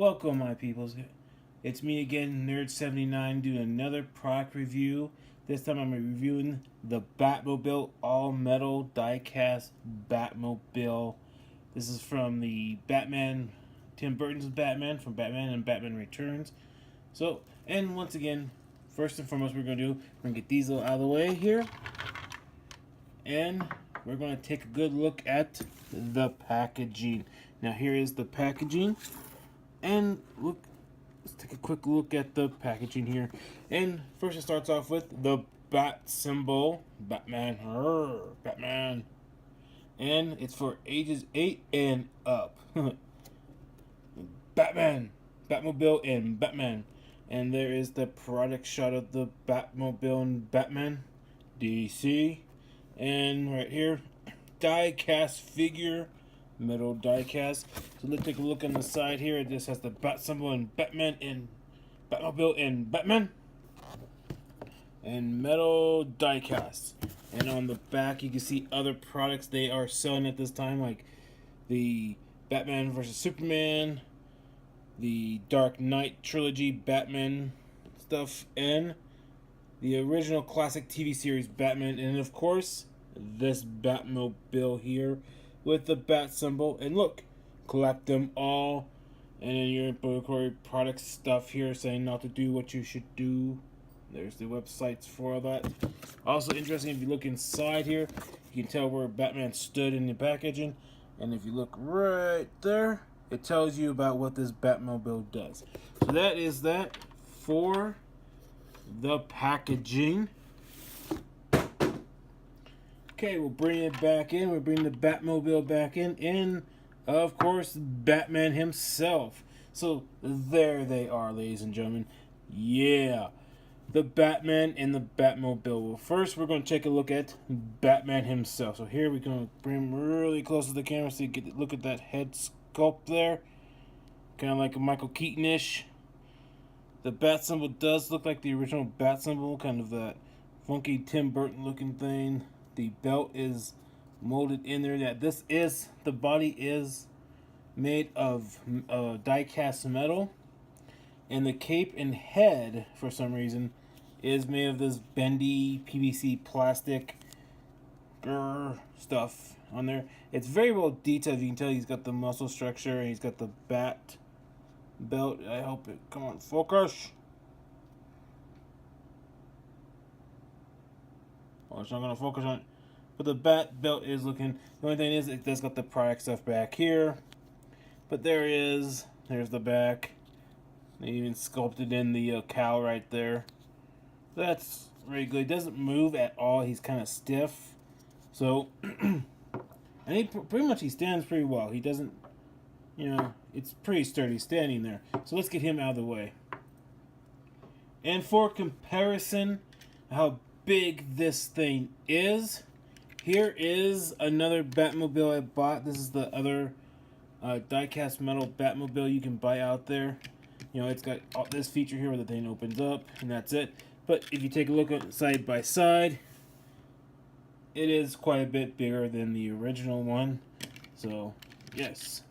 Welcome, my peoples. It's me again, Nerd79, doing another product review. This time I'm reviewing the Batmobile all-metal die-cast Batmobile. This is from the Batman, Tim Burton's Batman, from Batman and Batman Returns. And once again, first and foremost, we're going to get these out of the way here. And we're going to take a good look at the packaging. Now here is the packaging. And look, let's take a quick look at the packaging here. And first it starts off with the bat symbol, Batman, Batman. And it's for ages 8 and up. Batman, Batmobile and Batman. And there is the product shot of the Batmobile and Batman, DC. And right here, die cast figure, metal die cast. So let's take a look on the side here. It just has the bat symbol and Batman and Batmobile and Batman. And metal die cast. And on the back you can see other products they are selling at this time, like the Batman vs Superman, the Dark Knight trilogy Batman stuff, and the original classic TV series Batman, and of course this Batmobile here with the bat symbol. And look, collect them all, and then your inventory product stuff here saying not to do what you should do. There's the websites for all that. Also interesting, if you look inside here, you can tell where Batman stood in the packaging, and if you look right there, it tells you about what this Batmobile does. So that is that for the packaging. Okay, we'll bring it back in. We'll bring the Batmobile back in. And, of course, Batman himself. So, there they are, ladies and gentlemen. Yeah. The Batman and the Batmobile. Well, first, we're going to take a look at Batman himself. So, here we're going to bring him really close to the camera so you get a look at that head sculpt there. Kind of like a Michael Keaton-ish. The bat symbol does look like the original bat symbol, kind of that funky Tim Burton looking thing. The belt is molded in there. That this is, the body is made of die-cast metal, and the cape and head, for some reason, is made of this bendy PVC plastic stuff on there. It's very well detailed. You can tell he's got the muscle structure, and he's got the bat belt. I hope it, come on, focus. Oh, it's not gonna focus on it. But the bat belt is looking, the only thing is it does got the product stuff back here. But there is, there's the back. They even sculpted in the cowl right there. That's really good. He doesn't move at all. He's kind of stiff. So, and he pretty much, he stands pretty well. He doesn't, you know, it's pretty sturdy standing there. So let's get him out of the way. And for comparison, how big this thing is, here is another Batmobile I bought. This is the other die-cast metal Batmobile you can buy out there. You know, it's got this feature here where the thing opens up, and that's it. But if you take a look at side by side, it is quite a bit bigger than the original one. So, yes.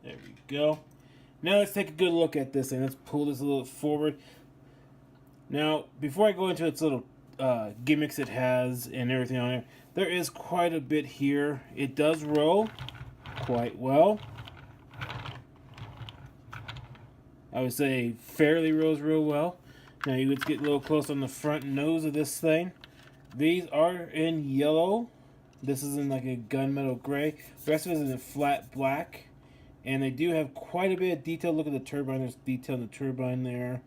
There we go. Now let's take a good look at this thing. Let's pull this a little forward. Now, before I go into its little gimmicks it has and everything on it, there is quite a bit here. It does roll quite well. I would say fairly rolls real well. Now you would get a little close on the front nose of this thing. These are in yellow. This is in like a gunmetal gray. The rest of it is in flat black. And they do have quite a bit of detail. Look at the turbine. There's detail in the turbine there.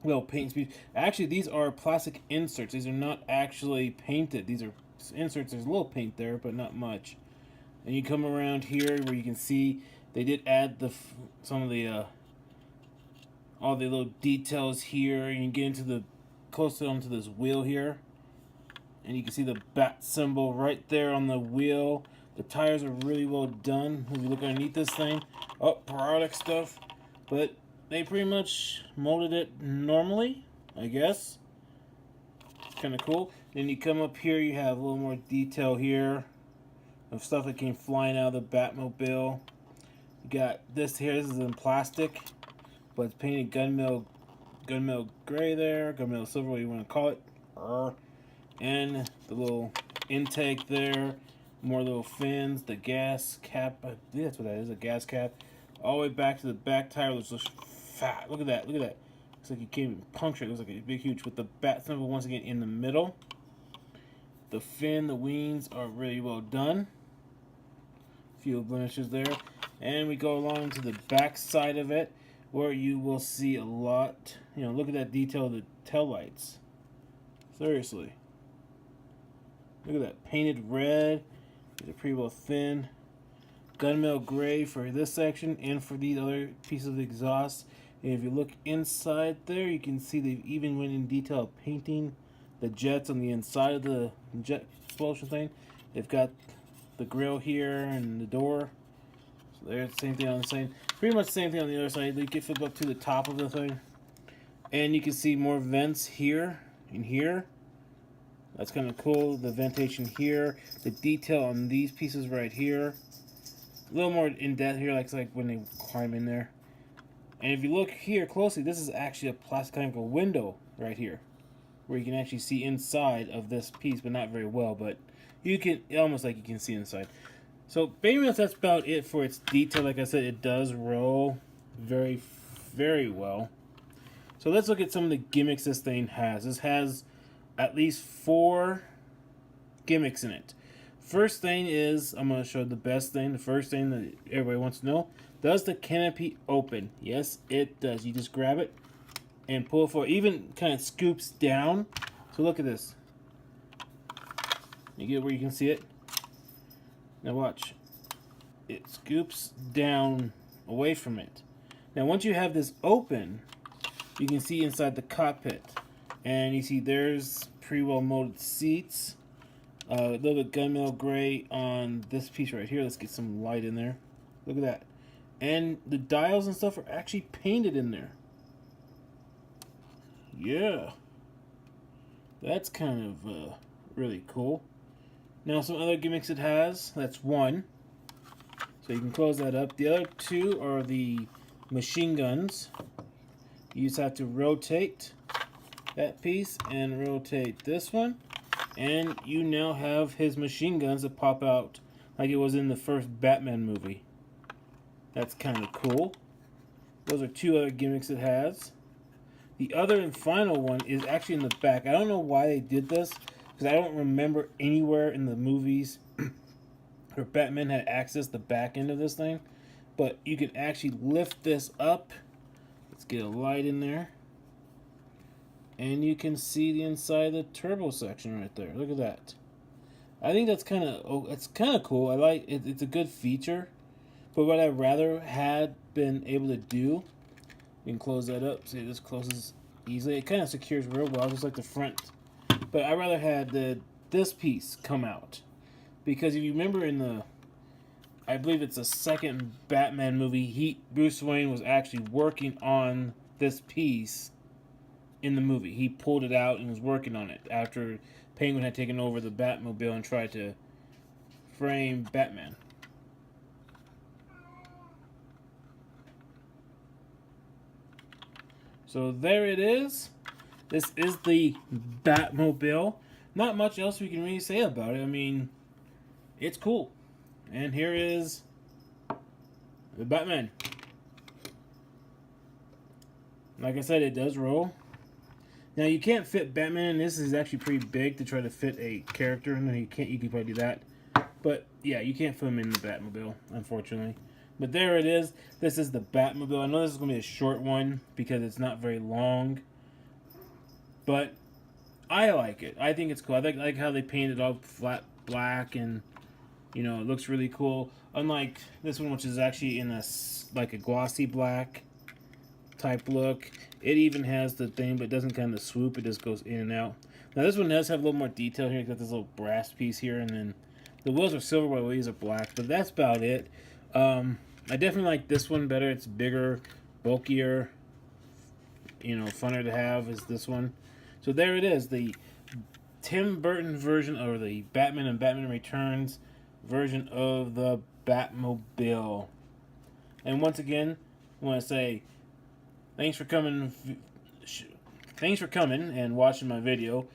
Little paint speed. Actually, these are plastic inserts. These are not actually painted. These are inserts. There's a little paint there, but not much. And you come around here where you can see they did add some of the all the little details here. You can get into the closer onto this wheel here, and you can see the bat symbol right there on the wheel. The tires are really well done. If you look underneath this thing, product stuff, but they pretty much molded it normally, I guess. It's kind of cool. Then you come up here, you have a little more detail here of stuff that came flying out of the Batmobile. You got this here. This is in plastic, but it's painted gunmetal gray there, gunmetal silver, what you want to call it. And the little intake there, more little fins, the gas cap. I think that's what that is, a gas cap. All the way back to the back tire, which looks fat. Look at that. Look at that. Looks like you can't even puncture it. Looks like a big, huge. With the bat symbol once again in the middle. The fin, the wings are really well done. Few blemishes there. And we go along to the back side of it, where you will see a lot. You know, look at that detail of the tail lights. Seriously. Look at that. Painted red. It's a pretty well thin. Gunmetal gray for this section and for these other pieces of the exhaust. And if you look inside there, you can see they've even went in detail painting the jets on the inside of the jet explosion thing. They've got the grill here and the door. So there's the same thing on the side. Pretty much the same thing on the other side. They get flipped up to the top of the thing. And you can see more vents here and here. That's kind of cool. The ventilation here. The detail on these pieces right here. A little more in depth here, like when they climb in there. And if you look here closely, this is actually a plastic window right here, where you can actually see inside of this piece, but not very well. But you can, almost like you can see inside. So basically, that's about it for its detail. Like I said, it does roll very, very well. So let's look at some of the gimmicks this thing has. This has at least 4 gimmicks in it. First thing is, I'm going to show the best thing. The first thing that everybody wants to know. Does the canopy open? Yes, it does. You just grab it and pull it forward. Even kind of scoops down. So look at this. You get where you can see it? Now watch. It scoops down away from it. Now once you have this open, you can see inside the cockpit. And you see there's pretty well molded seats. A little bit gunmetal gray on this piece right here. Let's get some light in there. Look at that. And the dials and stuff are actually painted in there. Yeah. That's kind of really cool. Now some other gimmicks it has. That's one. So you can close that up. The other 2 are the machine guns. You just have to rotate that piece and rotate this one. And you now have his machine guns that pop out like it was in the first Batman movie. That's kind of cool. Those are 2 other gimmicks it has. The other and final one is actually in the back. I don't know why they did this, because I don't remember anywhere in the movies where Batman had access to the back end of this thing. But you can actually lift this up. Let's get a light in there. And you can see the inside of the turbo section right there. Look at that. I think that's kind of cool. I like it. It's a good feature. But what I'd rather had been able to do, you can close that up. See, this closes easily. It kind of secures real well, just like the front. But I'd rather had this piece come out. Because if you remember in the, I believe it's the second Batman movie, Bruce Wayne was actually working on this piece in the movie. He pulled it out and was working on it after Penguin had taken over the Batmobile and tried to frame Batman. So there it is. This is the Batmobile. Not much else we can really say about it. I mean, it's cool. And here is the Batman. Like I said, it does roll. Now you can't fit Batman in this. Is actually pretty big to try to fit a character. No, you can't. You can probably do that. But yeah, you can't fit him in the Batmobile, unfortunately. But there it is. This is the Batmobile. I know this is going to be a short one because it's not very long. But I like it. I think it's cool. I like how they painted it all flat black, and you know, it looks really cool. Unlike this one, which is actually in like a glossy black type look. It even has the thing, but it doesn't kind of swoop. It just goes in and out. Now this one does have a little more detail here. It's got this little brass piece here, and then the wheels are silver while the wheels are black. But that's about it. I definitely like this one better. It's bigger, bulkier, you know, funner to have is this one. So there it is, the Tim Burton version, or the Batman and Batman Returns version of the Batmobile. And once again, I want to say thanks for coming. Thanks for coming and watching my video.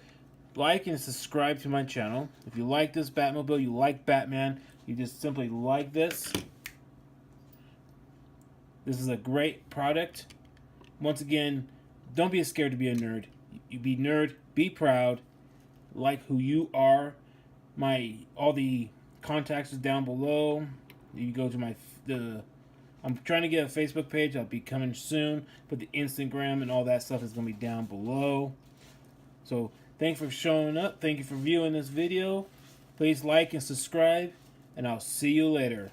Like and subscribe to my channel. If you like this Batmobile, you like Batman, you just simply like this. This is a great product. Once again, don't be scared to be a nerd. You be nerd, be proud, like who you are. All the contacts is down below. You go to I'm trying to get a Facebook page. I'll be coming soon, but the Instagram and all that stuff is going to be down below. So thanks for showing up. Thank you for viewing this video. Please like and subscribe, and I'll see you later.